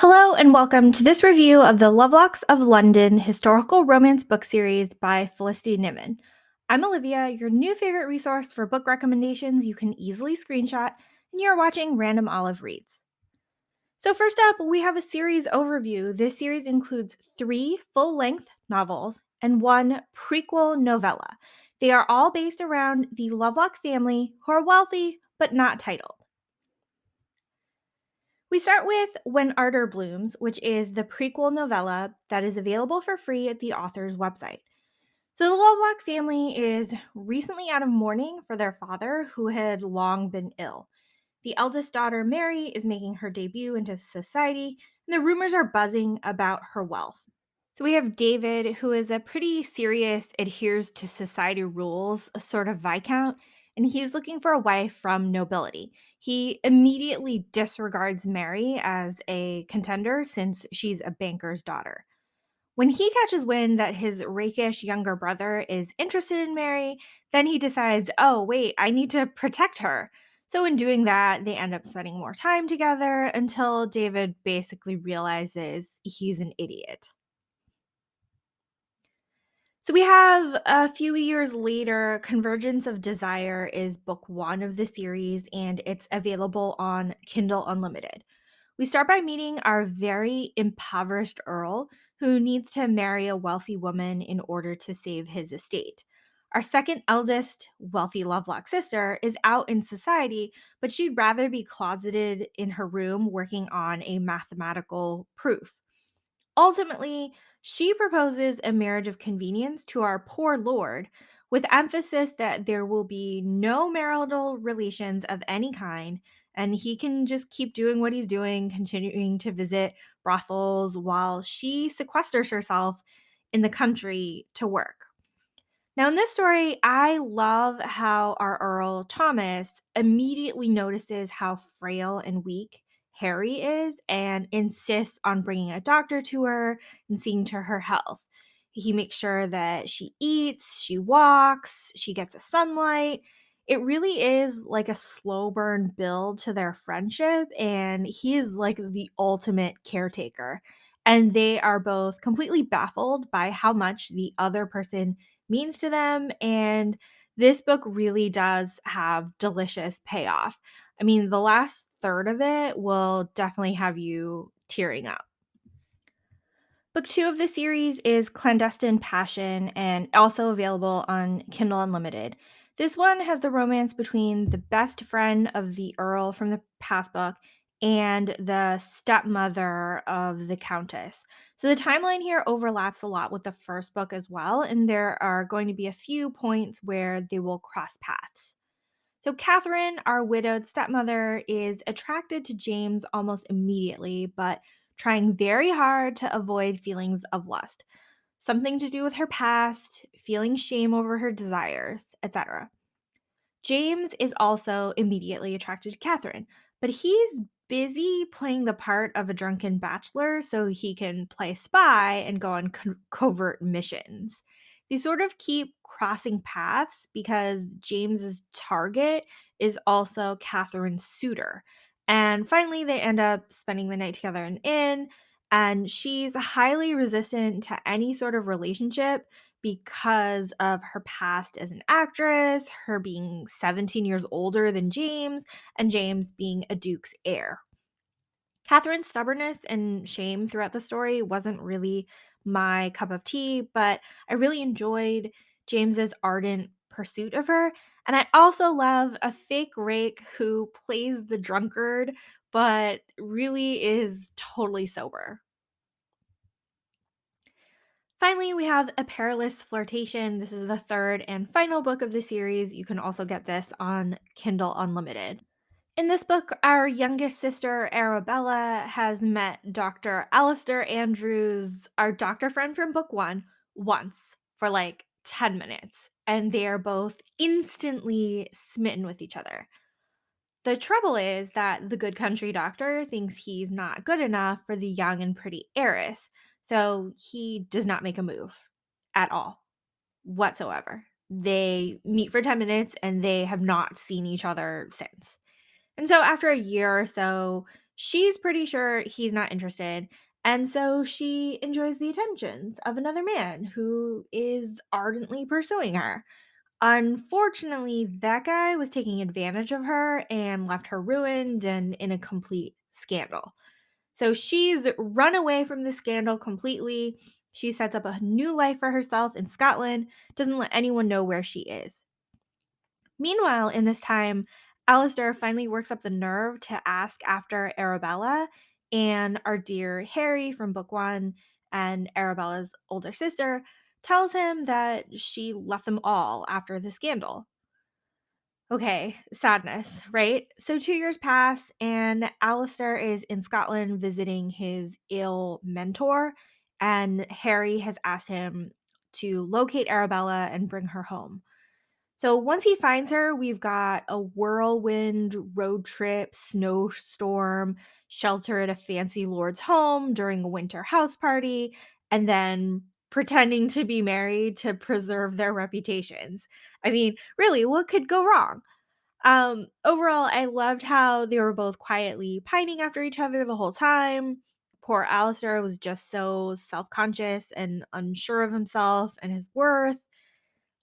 Hello and welcome to this review of the Lovelocks of London historical romance book series by Felicity Niven. I'm Olivia, your new favorite resource for book recommendations you can easily screenshot, and you're watching Random Olive Reads. So, first up, we have a series overview. This series includes 3 full length novels and 1 prequel novella. They are all based around the Lovelock family, who are wealthy but not titled. We start with When Ardor Blooms, which is the prequel novella that is available for free at the author's website. So, the Lovelock family is recently out of mourning for their father, who had long been ill. The eldest daughter, Mary, is making her debut into society, and the rumors are buzzing about her wealth. So, we have David, who is a pretty serious, adheres to society rules, a sort of viscount, and he's looking for a wife from nobility. He immediately disregards Mary as a contender since she's a banker's daughter. When he catches wind that his rakish younger brother is interested in Mary, then he decides, oh, wait, I need to protect her. So, in doing that, they end up spending more time together until David basically realizes he's an idiot. So we have a few years later, Convergence of Desire is book 1 of the series, and it's available on Kindle Unlimited. We start by meeting our very impoverished Earl, who needs to marry a wealthy woman in order to save his estate. Our second eldest wealthy Lovelock sister is out in society, but she'd rather be closeted in her room working on a mathematical proof. Ultimately, she proposes a marriage of convenience to our poor lord, with emphasis that there will be no marital relations of any kind, and he can just keep doing what he's doing, continuing to visit brothels while she sequesters herself in the country to work. Now, in this story, I love how our Earl Thomas immediately notices how frail and weak Harry is and insists on bringing a doctor to her and seeing to her health. He makes sure that she eats, she walks, she gets a sunlight. It really is like a slow burn build to their friendship, and he is like the ultimate caretaker. And they are both completely baffled by how much the other person means to them. And this book really does have delicious payoff. I mean, the last third of it will definitely have you tearing up. Book 2 of the series is Clandestine Passion and also available on Kindle Unlimited. This one has the romance between the best friend of the Earl from the past book and the stepmother of the Countess. So the timeline here overlaps a lot with the first book as well, and there are going to be a few points where they will cross paths. So, Catherine, our widowed stepmother, is attracted to James almost immediately, but trying very hard to avoid feelings of lust. Something to do with her past, feeling shame over her desires, etc. James is also immediately attracted to Catherine, but he's busy playing the part of a drunken bachelor so he can play spy and go on covert missions. They sort of keep crossing paths because James's target is also Catherine's suitor. And finally, they end up spending the night together in an inn, and she's highly resistant to any sort of relationship because of her past as an actress, her being 17 years older than James, and James being a Duke's heir. Catherine's stubbornness and shame throughout the story wasn't really my cup of tea, but I really enjoyed James's ardent pursuit of her. And I also love a fake rake who plays the drunkard, but really is totally sober. Finally, we have A Perilous Flirtation. This is the third and final book of the series. You can also get this on Kindle Unlimited. In this book, our youngest sister, Arabella, has met Dr. Alistair Andrews, our doctor friend from book 1, once for like 10 minutes. And they are both instantly smitten with each other. The trouble is that the good country doctor thinks he's not good enough for the young and pretty heiress, so he does not make a move at all, whatsoever. They meet for 10 minutes and they have not seen each other since. And so after a year or so, She's pretty sure he's not interested, and so she enjoys the attentions of another man who is ardently pursuing her. Unfortunately, that guy was taking advantage of her and left her ruined and in a complete scandal. So she's run away from the scandal completely. She sets up a new life for herself in Scotland, doesn't let anyone know where she is. Meanwhile, in this time, Alistair finally works up the nerve to ask after Arabella, and our dear Harry from book one and Arabella's older sister tells him that she left them all after the scandal. Okay, sadness, right? So 2 years pass, and Alistair is in Scotland visiting his ill mentor, and Harry has asked him to locate Arabella and bring her home. So once he finds her, we've got a whirlwind road trip, snowstorm, shelter at a fancy lord's home during a winter house party, and then pretending to be married to preserve their reputations. I mean, really, what could go wrong? Overall, I loved how they were both quietly pining after each other the whole time. Poor Alistair was just so self conscious and unsure of himself and his worth.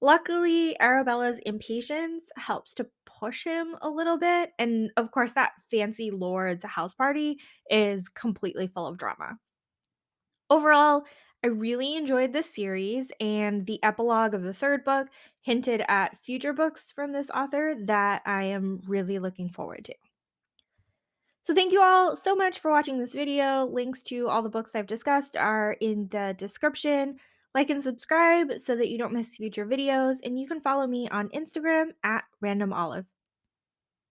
Luckily, Arabella's impatience helps to push him a little bit. And of course, that fancy lord's house party is completely full of drama. Overall, I really enjoyed this series, and the epilogue of the third book hinted at future books from this author that I am really looking forward to. So, thank you all so much for watching this video. Links to all the books I've discussed are in the description. Like and subscribe so that you don't miss future videos, and you can follow me on Instagram at randomolive.